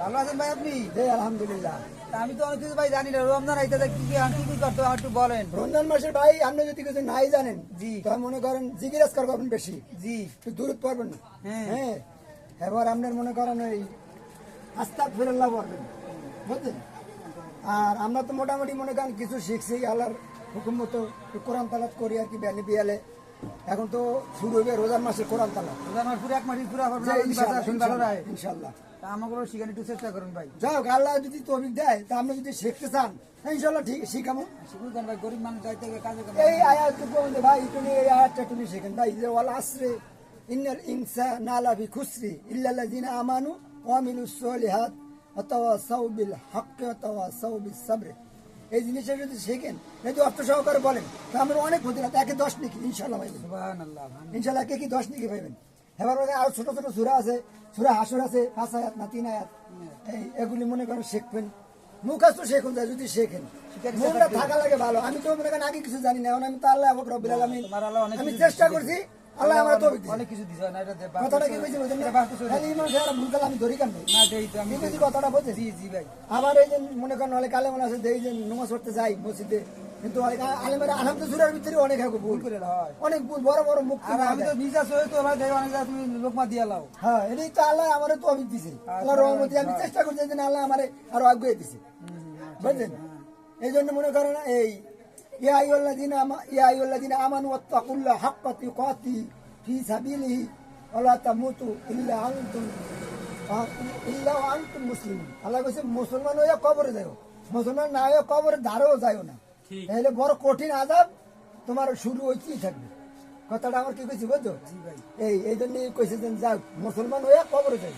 ভালো আছেন ভাই আপনি? জি আলহামদুলিল্লাহ। তা আমি তো অনেক কিছু ভাই জানি না, রমজান আইতাছে কি কি করতে হয় একটু বলেন। রমজান মাসের ভাই আপনি যদি কিছু নাই জানেন জি। তাহলে মনে করেন জিজ্ঞাসা করবেন বেশি, জি। একটু দূরত পড়বেন না। হ্যাঁ। হ্যাঁ, এবার আপনার মনে করেন ওই আস্তাগফিরুল্লাহ পড়বেন, বুঝলেন? আর আমরা তো মোটামুটি মনে করেন কিছু শিখছি, আল্লাহর হুকুম মতো একটু কোরআন তালাত করি আর কি বিয়ালে বিয়ালে। এখন তো শুরু হবে রোজার মাসে কোরআন তালাত। রমজান মাস পুরো এক মাস পুরো ভালো রায় ইনশাল্লাহ। তা আমাকে শিখান একটু চেষ্টা করুন ভাই। যাই হোক, আল্লাহ যদি তৌফিক দেয় তা আপনি যদি শিখতে চান ইনশাল্লাহ ঠিক শিখামো। শিখুন ভাই, গরিব মানুষ যাইতে কাজে এই আয়াতটুকু আমাদের ভাই তুমি এই আয়াতটা তুমি শেখেন ভাই, যে ওয়াল আসরে ইন্নাল ইনসানা লাফি খুসরি ইল্লাল্লাযিনা আমানু ওয়া আমিলুস সলিহাত ওয়া তাওয়াসাউ বিল হাক্কি ওয়া তাওয়াসাউ বিস সাবর। এই জিনিসটা যদি শেখেন, যদি অর্থ সহকারে বলেন তা আমরা অনেক ফজিলত, একে 10 নাকি ইনশাআল্লাহ পাইবেন। সুবহানাল্লাহ। ইনশাআল্লাহ কে কি 10 নাকি পাইবেন। এবার আর ছোট ছোট সূরা আছে, সূরা হাসর আছে 5 আয়াত না 3 আয়াত, এগুলি মনে করেন শিখবেন। মুখস্থ শেখুন যায় যদি শেখেন, মনটা থাকা লাগে ভালো। আমি তো মনে করেন আগে কিছু জানি না, এখন আমি তো আল্লাহ রব্বুল আলামিন আমি চেষ্টা করছি, আল্লাহ আমার তৌফিক দিয়েছে। অনেক কিছু দিছে না, এটা কথাটা কি বুঝি বুঝেন না? খালি ইমান ছাড়া ভুল কালে আমি ধরি কেন না দেই তো আমি বুঝি কথাটা বুঝেন? জি জি ভাই। আবার এই যে মনে করেন অনেক আলেম আছে দেই যে নামাজ পড়তে যাই মসজিদে, কিন্তু অনেক আলেমেরা আলহামদুলিল্লাহর ভিতরে অনেক ভুল করে হয়। অনেক ভুল বড় বড় মুখ। আর আমি তো নিজা সই তো ভাই দেই অনেক তুমি লোকমা দিয়া লাও। হ্যাঁ, এটাই তো আল্লাহ আমারে তৌফিক দিয়েছে, আল্লাহর রহমতে আমি চেষ্টা করছি যে আল্লাহ আমারে আরো আগুয়ে দিয়েছে, বুঝলেন? এই জন্য মনে করেন এই ইয়া আইয়ুহাল্লাযিনা আমানু ওয়াত্তাকুল্লাহ হাক্কা তুকাতি ফি সাবিলিহি ওয়া লা তামুতু ইল্লা ওয়া আনতুম মুসলিমুন। আল্লাহ কইছে মুসলমান হইয়া কবরে যাও, মুসলমান না হইয়া কবরে ধারেও যাও না, তাহলে বড় কঠিন আযাব তোমার শুরু হইতেই থাকবে। কথাটা আমার কি কইছি বুঝছো? এই জন্য কইছে যে যাও মুসলমান হইয়া কবরে যাও।